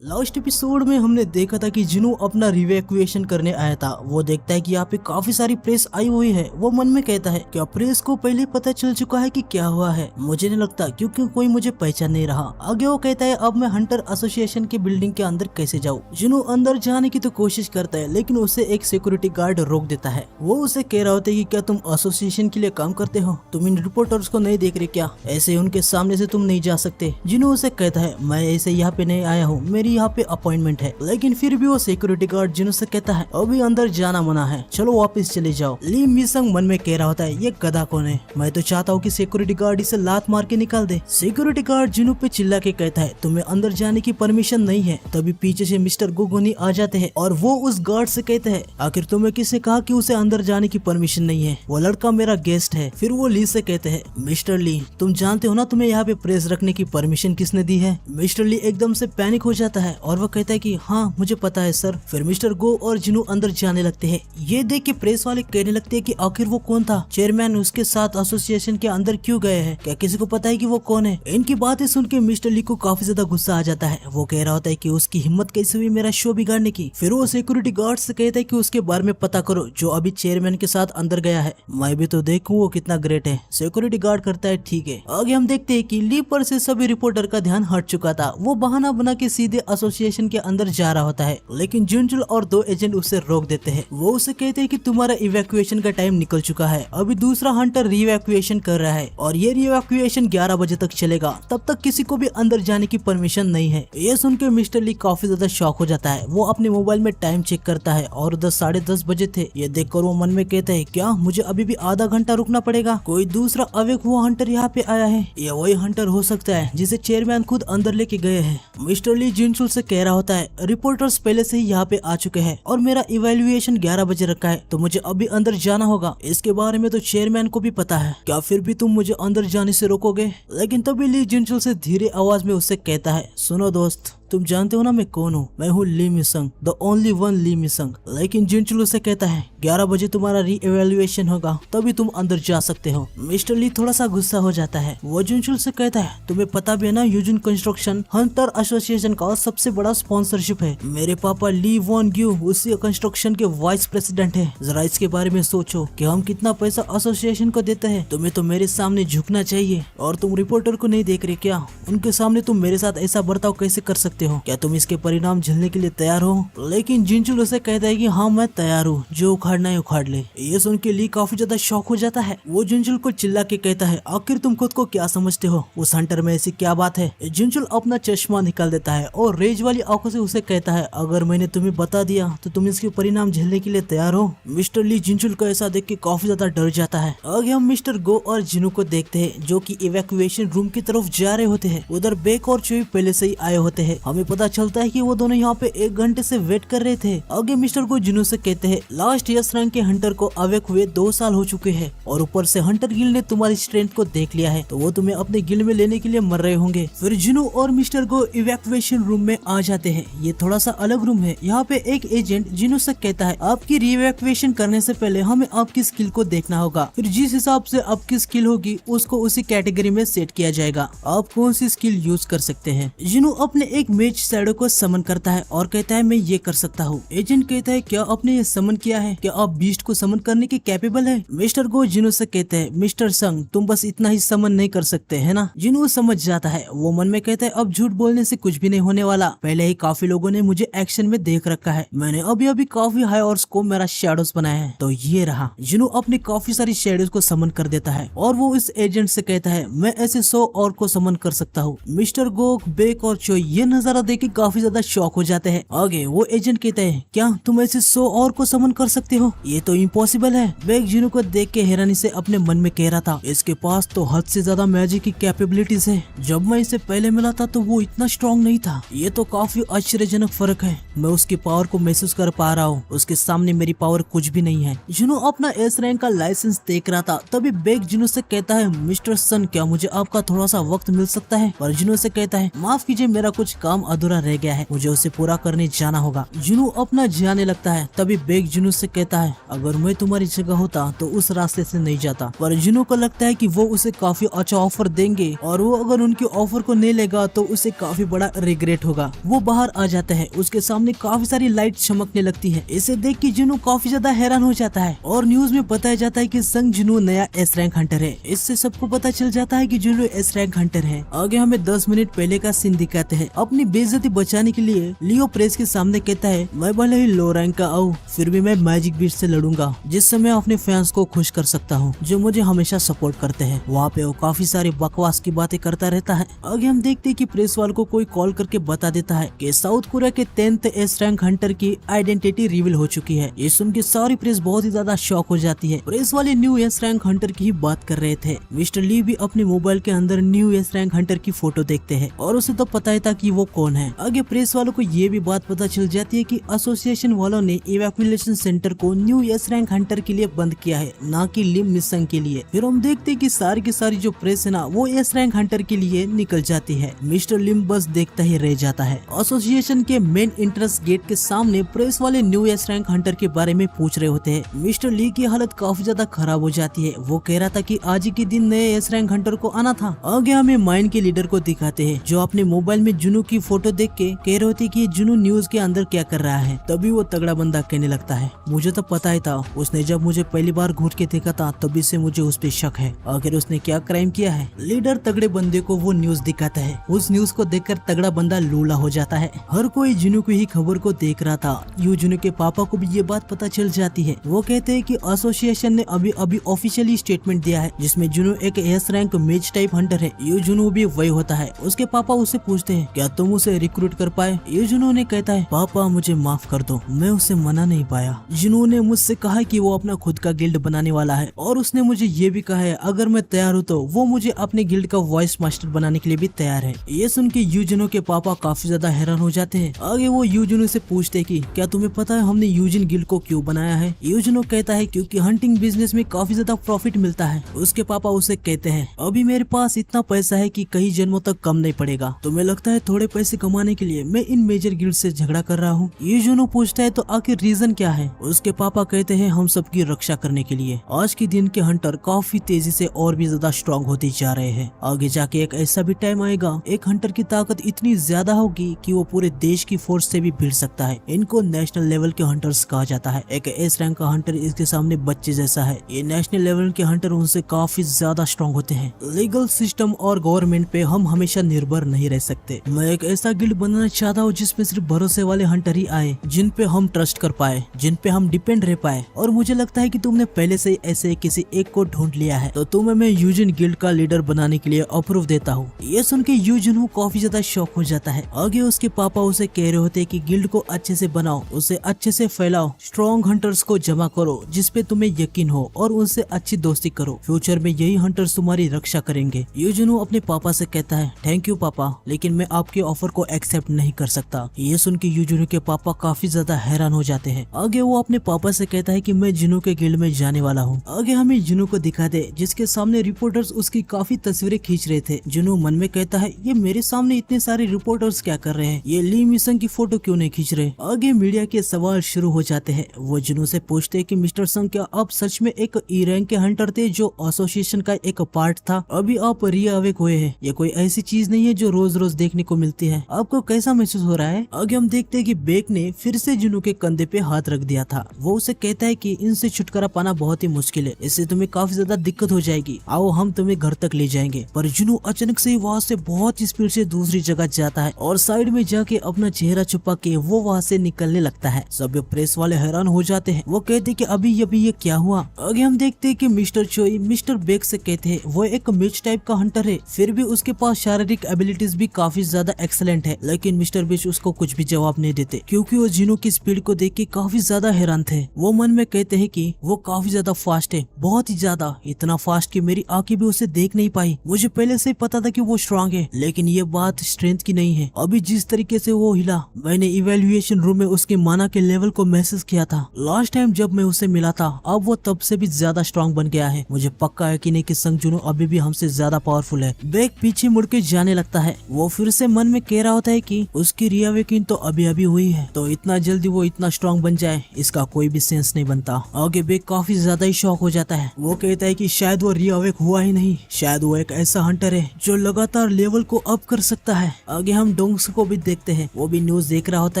Last episode में हमने देखा था कि जिनू अपना रिवैक्यूएशन करने आया था। वो देखता है कि यहाँ पे काफी सारी प्रेस आई हुई है। वो मन में कहता है क्या प्रेस को पहले पता चल चुका है कि क्या हुआ है? मुझे नहीं लगता, क्योंकि कोई मुझे पहचान नहीं रहा। आगे वो कहता है अब मैं हंटर एसोसिएशन की बिल्डिंग के अंदर कैसे जाऊँ? जिनू अंदर जाने की तो कोशिश करता है, लेकिन उसे एक सिक्योरिटी गार्ड रोक देता है। वो उसे कह रहा होता है कि क्या तुम एसोसिएशन के लिए काम करते हो? तुम इन रिपोर्टर्स को नहीं देख रहे क्या? ऐसे उनके सामने से तुम नहीं जा सकते। जिनू उसे कहता है मैं ऐसे यहाँ पे नहीं आया हूँ, मेरी यहाँ पे अपॉइंटमेंट है। लेकिन फिर भी वो सिक्योरिटी गार्ड जिनू से कहता है अभी अंदर जाना मना है, चलो वापस चले जाओ। ली मिसंग मन में कह रहा होता है ये गधा कौन है? मैं तो चाहता हूँ कि सिक्योरिटी गार्ड इसे लात मार के निकाल दे। सिक्योरिटी गार्ड जिनू पे चिल्ला के कहता है तुम्हें अंदर जाने की परमिशन नहीं है। तभी पीछे से मिस्टर गोगोनी आ जाते हैं और वो उस गार्ड से कहते हैं आखिर तुम्हें किसने कहा कि उसे अंदर जाने की परमिशन नहीं है? वो लड़का मेरा गेस्ट है। फिर वो ली से कहते हैं मिस्टर ली तुम जानते हो ना तुम्हें यहाँ पे प्रेस रखने की परमिशन किसने दी है? मिस्टर ली एकदम से पैनिक हो जाता है और वो कहता है कि हाँ मुझे पता है सर। फिर मिस्टर गो और जिनू अंदर जाने लगते हैं। ये देख के प्रेस वाले कहने लगते हैं कि आखिर वो कौन था? चेयरमैन उसके साथ एसोसिएशन के अंदर क्यों गए हैं? क्या किसी को पता है कि वो कौन है? इनकी बातें सुन के मिस्टर ली को काफी ज्यादा गुस्सा आ जाता है। वो कह रहा होता है कि उसकी हिम्मत कैसे हुई मेरा शो बिगाड़ने की। फिर वो सिक्योरिटी गार्ड से कहता है कि उसके बारे में पता करो जो अभी चेयरमैन के साथ अंदर गया है। मैं भी तो देखूं वो कितना ग्रेट है। सिक्योरिटी गार्ड करता है ठीक है। आगे हम देखते हैं कि ली पर से सभी रिपोर्टर का ध्यान हट चुका था। वो बहाना बना के सीधे एसोसिएशन के अंदर जा रहा होता है, लेकिन जुनजुल और दो एजेंट उसे रोक देते हैं। वो उसे कहते हैं कि तुम्हारा इवैक्यूएशन का टाइम निकल चुका है। अभी दूसरा हंटर रिवैक्यूएशन कर रहा है और ये रिवैक्यूएशन 11 बजे तक चलेगा। तब तक किसी को भी अंदर जाने की परमिशन नहीं है। ये सुन के मिस्टर ली काफी ज्यादा शॉक हो जाता है। वो अपने मोबाइल में टाइम चेक करता है और 10 साढ़े 10 बजे थे। ये देखकर वो मन में कहता है क्या मुझे अभी भी आधा घंटा रुकना पड़ेगा? कोई दूसरा अवेक हुआ हंटर यहाँ पे आया है। ये वही हंटर हो सकता है जिसे चेयरमैन खुद अंदर लेके गए हैं। मिस्टर ली जिनसुल से कह रहा होता है रिपोर्टर्स पहले से ही यहाँ पे आ चुके हैं और मेरा इवैल्यूएशन 11 बजे रखा है, तो मुझे अभी अंदर जाना होगा। इसके बारे में तो चेयरमैन को भी पता है। क्या फिर भी तुम मुझे अंदर जाने से रोकोगे? लेकिन तभी ली जिनसुल से धीरे आवाज में उससे कहता है सुनो दोस्त, तुम जानते हो ना मैं कौन हूँ? मैं हूँ ली मिसंग, द ओनली वन ली मिसंग। लेकिन जिनचुल से कहता है 11 बजे तुम्हारा री एवेल्युएशन होगा, तभी तुम अंदर जा सकते हो। मिस्टर ली थोड़ा सा गुस्सा हो जाता है। वो जिनचुल से कहता है तुम्हें पता भी है ना यूजुन कंस्ट्रक्शन हंटर एसोसिएशन का सबसे बड़ा स्पॉन्सरशिप है। मेरे पापा ली वॉन ग्यू उसी कंस्ट्रक्शन के वाइस प्रेसिडेंट है। जरा इसके बारे में सोचो कि हम कितना पैसा एसोसिएशन को देते हैं। तुम्हें तो मेरे सामने झुकना चाहिए। और तुम रिपोर्टर को नहीं देख रहे क्या? उनके सामने तुम मेरे साथ ऐसा बर्ताव कैसे कर सकते हो? क्या तुम इसके परिणाम झेलने के लिए तैयार हो? लेकिन जिनचुल उसे कहता है कि हाँ मैं तैयार हूँ, जो उखाड़ना है उखाड़ ले। ये सुन के ली काफी ज्यादा शॉक हो जाता है। वो जिनचुल को चिल्ला के कहता है आखिर तुम खुद को क्या समझते हो? उस हंटर में ऐसी क्या बात है? जिनचुल अपना चश्मा निकाल देता है और रेज वाली आंखों से उसे कहता है अगर मैंने तुम्हें बता दिया तो तुम इसके परिणाम झेलने के लिए तैयार हो? मिस्टर ली जिनचुल को ऐसा देख के काफी ज्यादा डर जाता है। आगे हम मिस्टर गो और जिनू को देखते हैं जो कि इवैक्यूएशन रूम की तरफ जा रहे होते हैं। उधर बेक और चोई पहले से ही आए होते हैं। हमें पता चलता है कि वो दोनों यहाँ पे 1 घंटे से वेट कर रहे थे। आगे मिस्टर को जिनू से कहते हैं लास्ट यस रैंक के हंटर को अवेक हुए 2 साल हो चुके हैं और ऊपर से हंटर गिल्ड ने तुम्हारी स्ट्रेंथ को देख लिया है, तो वो तुम्हें अपने गिल्ड में लेने के लिए मर रहे होंगे। फिर जिनू और मिस्टर को इवैक्यूएशन रूम में आ जाते हैं। ये थोड़ा सा अलग रूम है। यहाँ पे एक एजेंट जिनू से कहता है आपकी रिवैक्यूएशन करने से पहले हमें आपकी स्किल को देखना होगा। फिर जिस हिसाब से आपकी स्किल होगी उसको उसी कैटेगरी में सेट किया जाएगा। आप कौन सी स्किल यूज कर सकते हैं? जिनू अपने एक मेज शैडो को समन करता है और कहता है मैं ये कर सकता हूँ। एजेंट कहता है क्या आपने ये समन किया है? क्या आप बीस्ट को समन करने के कैपेबल है? मिस्टर गो जिनू से कहते हैं मिस्टर संग तुम बस इतना ही समन नहीं कर सकते है ना? जिनू समझ जाता है। वो मन में कहता है अब झूठ बोलने से कुछ भी नहीं होने वाला। पहले ही काफी लोगों ने मुझे एक्शन में देख रखा है। मैंने अभी अभी काफी हाई और को मेरा शेडोज बनाया है, तो ये रहा। जिनू अपने काफी सारी शेडोज को समन कर देता है और वो इस एजेंट से कहता है मैं ऐसे 100 और को समन कर सकता हूँ। मिस्टर गो, बेक और चोई ये नजारा देख के काफी ज्यादा शॉक हो जाते हैं। आगे वो एजेंट कहते हैं क्या तुम ऐसे 100 और को समन कर सकते हो? ये तो इम्पॉसिबल है। बेक जिनू को देख के हैरानी से अपने मन में कह रहा था इसके पास तो हद से ज्यादा मैजिक की कैपेबिलिटीज है। जब मैं इसे पहले मिला था तो वो इतना स्ट्रॉन्ग नहीं था। ये तो काफी आश्चर्यजनक फर्क है। मैं उसकी पावर को महसूस कर पा रहा हूँ, उसके सामने मेरी पावर कुछ भी नहीं है। जिनू अपना एस रैंक का लाइसेंस देख रहा था। तभी बेक जिनू से कहता है मिस्टर सन क्या मुझे आपका थोड़ा सा वक्त मिल सकता है? पर जिनू से कहता है माफ कीजिए मेरा कुछ काम काम अधूरा रह गया है, मुझे उसे पूरा करने जाना होगा। जुनू अपना जाने लगता है, तभी बेक जुनू से कहता है अगर मैं तुम्हारी जगह होता तो उस रास्ते से नहीं जाता। पर जुनू को लगता है कि वो उसे काफी अच्छा ऑफर देंगे और वो अगर उनके ऑफर को नहीं लेगा तो उसे काफी बड़ा रिग्रेट होगा। वो बाहर आ जाता है, उसके सामने काफी सारी लाइट चमकने लगती है। इसे देख के जुनू काफी ज्यादा हैरान हो जाता है और न्यूज में बताया जाता है कि संग जुनू नया एस रैंक हंटर है। इससे सबको पता चल जाता है कि जुनू एस रैंक हंटर है। आगे हमें 10 मिनट पहले का सीन दिखाते हैं। अपनी बेइज्जती बचाने के लिए लियो प्रेस के सामने कहता है मैं भले ही लो रैंक का आऊं, फिर भी मैं मैजिक बीट से लड़ूंगा, जिससे मैं अपने फैंस को खुश कर सकता हूं जो मुझे हमेशा सपोर्ट करते हैं। वहाँ पे वो काफी सारी बकवास की बातें करता रहता है। आगे हम देखते हैं कि प्रेस वाले को कोई कॉल करके बता देता है कि साउथ कोरिया के 10th एस रैंक हंटर की आइडेंटिटी रिवील हो चुकी है। ये सुन के सारी प्रेस बहुत ही ज्यादा शॉक हो जाती है। प्रेस वाले न्यू एस रैंक हंटर की ही बात कर रहे थे। मिस्टर ली भी अपने मोबाइल के अंदर न्यू एस रैंक हंटर की फोटो देखते हैं और उसे तो पता ही था कि वो कौन है। आगे प्रेस वालों को ये भी बात पता चल जाती है कि एसोसिएशन वालों ने इवैक्यूएशन सेंटर को न्यू एस रैंक हंटर के लिए बंद किया है, ना कि लिम मिसन के लिए। फिर हम देखते हैं कि सारी की सारी जो प्रेस है ना वो एस रैंक हंटर के लिए निकल जाती है। मिस्टर लिम बस देखता ही रह जाता है। एसोसिएशन के मेन एंट्रेंस गेट के सामने प्रेस वाले न्यू एस रैंक हंटर के बारे में पूछ रहे होते हैं। मिस्टर ली की हालत काफी ज्यादा खराब हो जाती है। वो कह रहा था कि आज ही के दिन नए एस रैंक हंटर को आना था। आगे हमें माइन के लीडर को दिखाते हैं जो अपने मोबाइल में जुनू की फोटो देख के कह रहे होते कि जुनू न्यूज के अंदर क्या कर रहा है। तभी वो तगड़ा बंदा कहने लगता है मुझे तो पता ही था, उसने जब मुझे पहली बार घूर के देखा था तभी से मुझे उस पे शक है। आखिर उसने क्या क्राइम किया है। लीडर तगड़े बंदे को वो न्यूज दिखाता है। उस न्यूज को देखकर तगड़ा बंदा लूला हो जाता है। हर कोई जुनू की ही खबर को देख रहा था। यू जुनू के पापा को भी ये बात पता चल जाती है। वो कहते हैं कि एसोसिएशन ने अभी ऑफिशियली स्टेटमेंट दिया है जिसमें जुनू एक एस रैंक मेज टाइप हंटर है। यू जुनू भी वही होता है। उसके पापा उससे पूछते हैं क्या तुम उसे रिक्रूट कर पाए। यू जुनू ने कहता है पापा मुझे माफ कर दो, मैं उसे मना नहीं पाया। जुनू ने मुझसे कहा कि वो अपना खुद का गिल्ड बनाने वाला है और उसने मुझे ये भी कहा है अगर मैं तैयार हूँ तो वो मुझे अपने गिल्ड का वॉइस मास्टर बनाने के लिए भी तैयार है। ये सुन के यू जुनू के पापा काफी ज्यादा हैरान हो जाते हैं। आगे वो यू जुनू से पूछते हैं कि क्या तुम्हें पता है हमने यूजिन गिल्ड को क्यों बनाया है। यू जुनू कहता है क्योंकि हंटिंग बिजनेस में काफी ज्यादा प्रॉफिट मिलता है। उसके पापा उसे कहते हैं अभी मेरे पास इतना पैसा है कि कई जन्मों तक कम नहीं पड़ेगा। तुम्हें लगता है थोड़े पैसे कमाने के लिए मैं इन मेजर गिल्ड से झगड़ा कर रहा हूँ। यू जुनू पूछता है तो आखिर रीजन क्या है। उसके पापा कहते हैं हम सबकी रक्षा करने के लिए। आज के दिन के हंटर काफी तेजी से और भी ज्यादा स्ट्रॉन्ग होते जा रहे हैं। आगे जाके एक ऐसा भी टाइम आएगा एक हंटर की ताकत इतनी ज्यादा होगी कि वो पूरे देश की फोर्स से भी भिड़ सकता है। इनको नेशनल लेवल के हंटर्स कहा जाता है। एक एस रैंक का हंटर इसके सामने बच्चे जैसा है। ये नेशनल लेवल के हंटर उनसे काफी ज्यादा स्ट्रॉन्ग होते हैं। लीगल सिस्टम और गवर्नमेंट पे हम हमेशा निर्भर नहीं रह सकते। मैं एक ऐसा गिल्ड बनाना चाहता हूँ जिसमें सिर्फ भरोसे वाले हंटर ही आए, जिन पे हम ट्रस्ट कर पाए, जिन पे हम डिपेंड रह पाए। और मुझे लगता है कि तुमने पहले से ऐसे किसी एक को ढूंढ लिया है, तो तुम्हें मैं यूजिन गिल्ड का लीडर बनाने के लिए अप्रूव देता हूँ। ये सुन के यूजिन काफी ज्यादा शॉक हो जाता है। आगे उसके पापा उसे कह रहे होते कि गिल्ड को अच्छे से बनाओ, उसे अच्छे से फैलाओ, स्ट्रॉन्ग हंटर्स को जमा करो जिसपे तुम्हें यकीन हो और उनसे अच्छी दोस्ती करो। फ्यूचर में यही हंटर्स तुम्हारी रक्षा करेंगे। यूजिन अपने पापा से कहता है थैंक यू पापा, लेकिन मैं आपके ऑफर को एक्सेप्ट नहीं कर सकता। ये सुन के यूजिन के पापा काफी ज्यादा हैरान हो जाते हैं। आगे वो अपने पापा से कहता है कि मैं जिनू के गिल्ड में जाने वाला हूँ। आगे हमें जिनू को दिखा दे जिसके सामने रिपोर्टर्स उसकी काफी तस्वीरें खींच रहे थे। जिनू मन में कहता है ये मेरे सामने इतने सारे रिपोर्टर्स क्या कर रहे हैं, ये ली मिशन की फोटो क्यों नहीं खींच रहे। आगे मीडिया के सवाल शुरू हो जाते हैं। वो जिनू से पूछते हैं कि मिस्टर संग क्या आप सच में एक ई रैंक के हंटर थे जो एसोसिएशन का एक पार्ट था। अभी आप रीअवेक हुए हैं, ये कोई ऐसी चीज नहीं है जो रोज रोज देखने को मिलती है। आपको कैसा महसूस हो रहा है। आगे हम देखते हैं कि बेक ने फिर से जिनू के कंधे पे हाथ रख दिया था। वो उसे कहता है कि इनसे छुटकारा पाना बहुत ही मुश्किल है, इससे तुम्हें काफी ज्यादा दिक्कत हो जाएगी, आओ हम तुम्हें घर तक ले जाएंगे। पर जिनू अचानक से वहाँ से बहुत स्पीड से दूसरी जगह जाता है और साइड में जाके अपना चेहरा छुपा के वो वहाँ से निकलने लगता है। सब प्रेस वाले हैरान हो जाते हैं। वो कहते कि अभी ये क्या हुआ। आगे हम देखते हैं कि मिस्टर चोई मिस्टर बेक से कहते हैं वो एक मिच टाइप का हंटर है, फिर भी उसके पास शारीरिक एबिलिटीज भी काफी ज्यादा एक्सेलेंट है। लेकिन मिस्टर बिच उसको कुछ भी जवाब नहीं देते क्योंकि वो जिनू की स्पीड को देख के काफी ज्यादा हैरान थे। वो मन में कहते हैं कि वो काफी ज्यादा फास्ट है, बहुत ही ज्यादा, इतना फास्ट कि मेरी आंखें भी उसे देख नहीं पाई। मुझे पहले से ही पता था कि वो स्ट्रांग है, लेकिन ये बात स्ट्रेंथ की नहीं है। अभी जिस तरीके से वो हिला, मैंने इवेल्युएशन रूम में उसके माना के लेवल को महसूस किया था। लास्ट टाइम जब मैं उसे मिला था, अब वो तब से भी ज्यादा स्ट्रांग बन गया है। मुझे पक्का यकीन है कि संग जुनू अभी भी हमसे ज्यादा पावरफुल है। बेक पीछे मुड़ के जाने लगता है। वो फिर से मन में में कह रहा होता है कि उसकी रीअवेकिंग तो अभी अभी हुई है, तो इतना जल्दी वो इतना स्ट्रांग बन जाए इसका कोई भी सेंस नहीं बनता। आगे बेक काफी ज्यादा ही शॉक हो जाता है। वो कहता है कि शायद वो रीअवेक हुआ ही नहीं, शायद वो एक ऐसा हंटर है जो लगातार लेवल को अप कर सकता है। आगे हम डोंग्स को भी देखते हैं, वो भी न्यूज देख रहा होता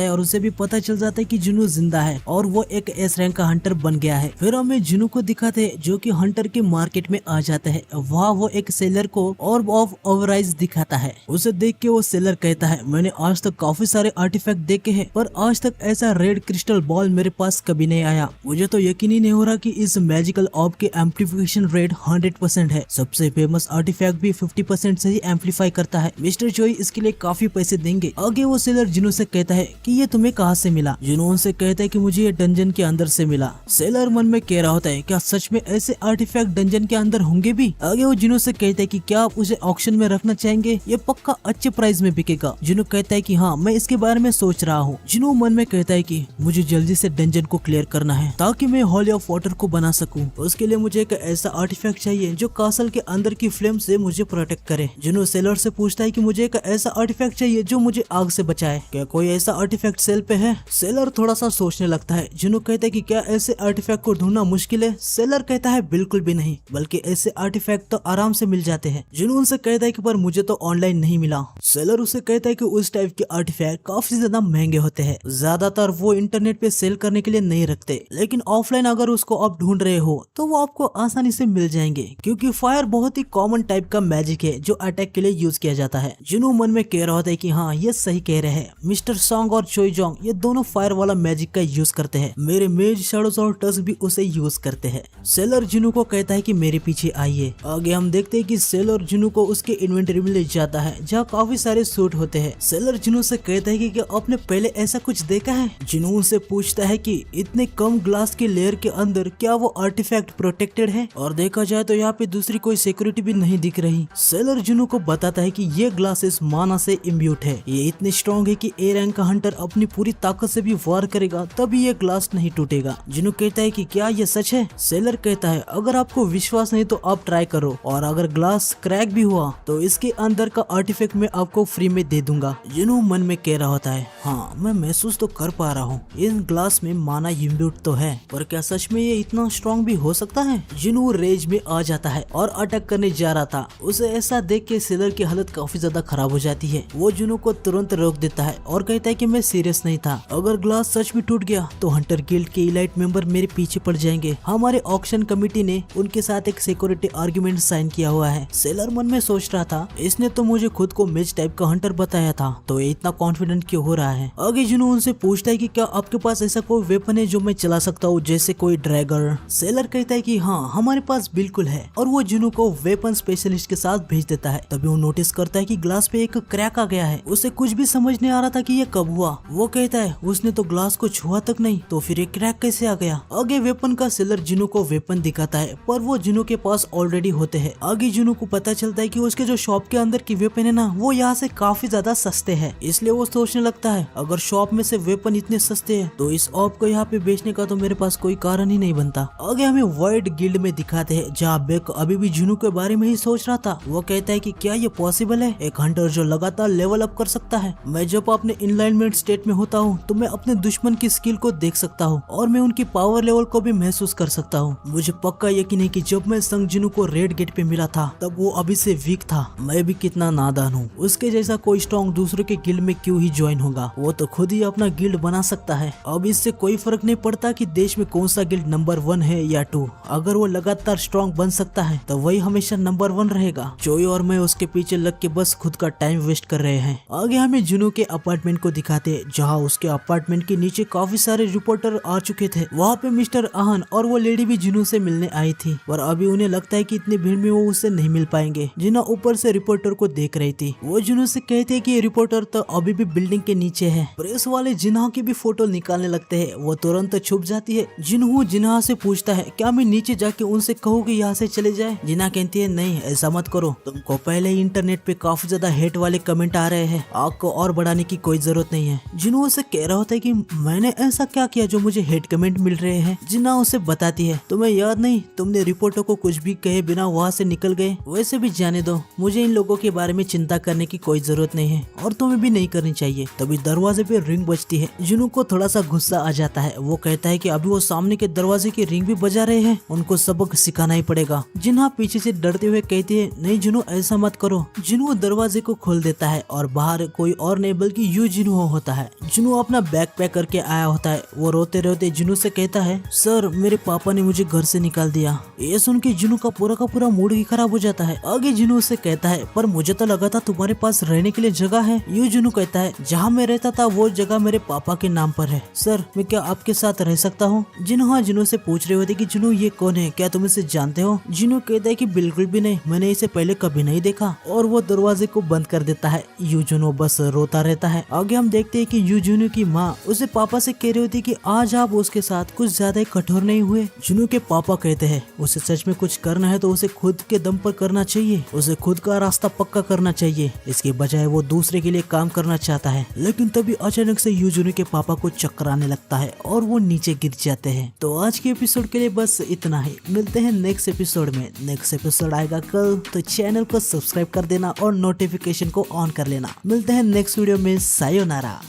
है और उसे भी पता चल जाता है कि जुनू जिंदा है और वो एक एस रैंक का हंटर बन गया है। फिर हमें जुनू को दिखाते हैं जो कि हंटर के मार्केट में आ जाता है। वहाँ वो एक सेलर को ऑर्ब ऑफ ओवराइज दिखाता है। उसे देख के वो सेलर कहता है, मैंने आज तक काफी सारे आर्टिफैक्ट देखे हैं पर आज तक ऐसा रेड क्रिस्टल बॉल मेरे पास कभी नहीं आया। मुझे तो यकीन ही नहीं हो रहा कि इस मैजिकल ऑर्ब के एम्प्लीफिकेशन रेट 100% है। सबसे फेमस आर्टिफैक्ट भी 50% से ही एम्पलीफाई करता है। मिस्टर चोई इसके लिए काफी पैसे देंगे। आगे वो सेलर जुनू से कहता है कि ये तुम्हें कहाँ से मिला। जुनू उनसे कहता है कि मुझे ये डंजन के अंदर से मिला। सेलर मन में कह रहा होता है, क्या सच में ऐसे आर्टिफैक्ट डंजन के अंदर होंगे भी। आगे वो जुनू से कहता है कि क्या आप उसे ऑक्शन में रखना चाहेंगे, ये पक्का अच्छे प्राइस में बिकेगा। जुनू कहता है कि हाँ, मैं इसके बारे में सोच रहा हूँ। जुनू मन में कहता है कि मुझे जल्दी से डंजन को क्लियर करना है ताकि मैं हॉली ऑफ वाटर को बना सकूं। उसके लिए मुझे एक ऐसा आर्टिफैक्ट चाहिए जो कासल के अंदर की फ्लेम से मुझे प्रोटेक्ट करे। जुनू सेलर से पूछता है कि मुझे एक ऐसा आर्टिफैक्ट चाहिए जो मुझे आग से बचाए। क्या कोई ऐसा आर्टिफैक्ट सेल पे है। सेलर थोड़ा सा सोचने लगता है। जुनू कहता है कि क्या ऐसे आर्टिफैक्ट को ढूंढना मुश्किल है। सेलर कहता है बिल्कुल भी नहीं, बल्कि ऐसे आर्टिफैक्ट तो आराम से मिल जाते हैं। जुनू उनसे कहता है कि पर मुझे तो ऑनलाइन नहीं मिला। सेलर उसे कहता है कि उस टाइप के आर्टिफैक्ट काफी ज्यादा महंगे होते हैं, ज्यादातर वो इंटरनेट पे सेल करने के लिए नहीं रखते, लेकिन ऑफलाइन अगर उसको आप ढूंढ रहे हो तो वो आपको आसानी से मिल जाएंगे, क्योंकि फायर बहुत ही कॉमन टाइप का मैजिक है जो अटैक के लिए यूज किया जाता है। जुनू मन में कह रहा होता है कि हाँ, ये सही कह रहे हैं। मिस्टर सॉन्ग और चोई जोंग ये दोनों फायर वाला मैजिक का यूज करते हैं। मेरे मेज शैडोज और टस्क भी उसे यूज करते हैं। सेलर जुनू को कहता है कि मेरे पीछे आइए। आगे हम देखते हैं कि सेलर जुनू को उसके इन्वेंटरी में ले जाता है जहाँ काफी सारे सूट होते हैं। सेलर जुनू से कहता है कि क्या आपने पहले ऐसा कुछ देखा है। जुनू उनसे पूछता है कि इतने कम ग्लास के लेयर के अंदर क्या वो आर्टिफैक्ट प्रोटेक्टेड है, और देखा जाए तो यहाँ पे दूसरी कोई सिक्योरिटी भी नहीं दिख रही। सेलर जुनू को बताता है कि ये ग्लासेस माना से इम्ब्यूट है, ये इतने स्ट्रॉन्ग है कि ए रैंक का हंटर अपनी पूरी ताकत से भी वार करेगा तभी ये ग्लास नहीं टूटेगा। जुनू कहता है कि क्या ये सच है। सेलर कहता है अगर आपको विश्वास नहीं तो आप ट्राई करो, और अगर ग्लास क्रैक भी हुआ तो इसके अंदर का आर्टिफैक्ट मैं आपको फ्री में दे दूंगा। जुनू मन में कह रहा होता है, हाँ मैं महसूस तो कर पा रहा हूँ इन ग्लास में माना इम्ब्यूट तो है, पर क्या सच में ये इतना स्ट्रॉन्ग भी हो सकता है। जुनू रेज में आ जाता है और अटैक करने जा रहा था। उसे ऐसा देख के सेलर की हालत काफी ज्यादा खराब हो जाती है। वो जुनू को तुरंत रोक देता है और कहता है कि मैं सीरियस नहीं था, अगर ग्लास सच में टूट गया तो हंटर गिल्ड के इलाइट मेंबर मेरे पीछे पड़ जाएंगे। हमारे ऑक्शन कमेटी ने उनके साथ एक सिक्योरिटी आर्ग्यूमेंट साइन किया हुआ है। सेलर मन में सोच रहा था, इसने तो मुझे खुद को मेज टाइप का हंटर बताया था, तो ये इतना कॉन्फिडेंट क्यों हो रहा है। आगे जुनू उनसे पूछता है कि क्या आपके पास ऐसा कोई वेपन है जो मैं चला सकता हूँ, जैसे कोई ड्रैगर। सेलर कहता है कि हाँ हमारे पास बिल्कुल है, और वो जुनू को वेपन स्पेशलिस्ट के साथ भेज देता है। तभी वो नोटिस करता है कि ग्लास पे एक क्रैक आ गया है। उसे कुछ भी समझ नहीं आ रहा था कि ये कब हुआ। वो कहता है उसने तो ग्लास को छुआ तक नहीं, तो फिर ये क्रैक कैसे आ गया। आगे वेपन का सेलर जुनू को वेपन दिखाता है, पर वो जुनू के पास ऑलरेडी होते हैं। आगे जुनू को पता चलता है कि उसके जो शॉप के अंदर की वेपन है ना, वो यहाँ से काफी ज्यादा सस्ते हैं, इसलिए वो सोचने लगता है अगर शॉप में से वेपन इतने सस्ते हैं तो इस ऑप को यहाँ पे बेचने का तो मेरे पास कोई कारण ही नहीं बनता। आगे हमें वाइट गिल्ड में दिखाते हैं जहाँ बेक अभी भी जुनू के बारे में ही सोच रहा था। वो कहता है कि क्या ये पॉसिबल है, एक हंटर जो लगातार लेवल अप कर सकता है। मैं जब अपने इनलाइनमेंट स्टेट में होता हूँ तो मैं अपने दुश्मन की स्किल को देख सकता हूँ और मैं उनकी पावर लेवल को भी महसूस कर सकता हूँ। मुझे पक्का यकीन है कि जब मैं संग जुनू को रेड गेट पे मिला था तब वो अभी से वीक था। मैं भी कितना नादान हूँ, उसके जैसा कोई स्ट्रॉन्ग दूसरों के गिल्ड में क्यों ही ज्वाइन होगा। वो तो खुद ही अपना गिल्ड बना सकता है। अब इससे कोई फर्क नहीं पड़ता कि देश में कौन सा गिल्ड नंबर 1 है या 2। अगर वो लगातार स्ट्रॉन्ग बन सकता है तो वही हमेशा नंबर 1 रहेगा। चोई और मैं उसके पीछे लग के बस खुद का टाइम वेस्ट कर रहे हैं। आगे हमें जुनू के अपार्टमेंट को दिखाते जहाँ उसके अपार्टमेंट के नीचे काफी सारे रिपोर्टर आ चुके थे। वहाँ पे मिस्टर आहन और वो लेडी भी जुनू से मिलने आई थी, पर अभी उन्हें लगता है कि इतनी भीड़ में वो उससे नहीं मिल पाएंगे। जिन्ना ऊपर से रिपोर्टर को देख रही थी। वो जुनू से कहते हैं कि ये रिपोर्टर तो अभी भी बिल्डिंग के नीचे है। प्रेस वाले जिन्हा की भी फोटो निकालने लगते हैं, वो तुरंत छुप जाती है। जिन्हू जिन्हा से पूछता है क्या मैं नीचे जाके उनसे कहूँ कि यहाँ से चले जाए। जिन्हा कहती है नहीं ऐसा मत करो, तुमको पहले ही इंटरनेट पे काफी ज्यादा हेट वाले कमेंट आ रहे हैं, आग को और बढ़ाने की कोई जरूरत नहीं है। जिन्हू उसे कह रहा होता है कि मैंने ऐसा क्या किया जो मुझे हेट कमेंट मिल रहे हैं। जिन्हा उसे बताती है तुम्हें याद नहीं, तुमने रिपोर्टर को कुछ भी कहे बिना वहाँ से निकल गए। वैसे भी जाने दो, मुझे इन लोगों के बारे में चिंता करने की कोई जरूरत जरूरत नहीं है और तुम्हें भी नहीं करनी चाहिए। तभी दरवाजे पे रिंग बजती है। जुनू को थोड़ा सा गुस्सा आ जाता है। वो कहता है कि अभी वो सामने के दरवाजे की रिंग भी बजा रहे हैं, उनको सबक सिखाना ही पड़ेगा। जिन्हा पीछे से डरते हुए कहती है, नहीं जुनू ऐसा मत करो। जुनू दरवाजे को खोल देता है और बाहर कोई और नहीं बल्कि यू जिनू होता है। जुनू अपना बैग पैक करके आया होता है। वो रोते रोते जुनू से कहता है, सर मेरे पापा ने मुझे घर से निकाल दिया। ये सुन के जुनू का पूरा मूड ही खराब हो जाता है। आगे जुनू उससे कहता है, पर मुझे तो लगा था तुम्हारे पास रहने के लिए जगह है। यू जुनू कहता है, जहाँ मैं रहता था वो जगह मेरे पापा के नाम पर है। सर मैं क्या आपके साथ रह सकता हूँ? जुनू से पूछ रहे होते कि जुनू ये कौन है, क्या तुम इसे जानते हो? जुनू कहता है कि बिल्कुल भी नहीं, मैंने इसे पहले कभी नहीं देखा, और वो दरवाजे को बंद कर देता है। यू जुनू बस रोता रहता है। आगे हम देखते हैं कि यू जुनू की माँ उसे पापा से कह रही होती कि आज आप उसके साथ कुछ ज्यादा कठोर नहीं हुए। जुनू के पापा कहते हैं, उसे सच में कुछ करना है तो उसे खुद के दम पर करना चाहिए, उसे खुद का रास्ता पक्का करना चाहिए, इसके बजाय वो दूसरे के लिए काम करना चाहता है। लेकिन तभी अचानक से यू जुनू के पापा को चक्कर आने लगता है और वो नीचे गिर जाते हैं। तो आज के एपिसोड के लिए बस इतना ही। मिलते हैं नेक्स्ट एपिसोड में। नेक्स्ट एपिसोड आएगा कल, तो चैनल को सब्सक्राइब कर देना और नोटिफिकेशन को ऑन कर लेना। मिलते हैं नेक्स्ट वीडियो में। सायोनारा।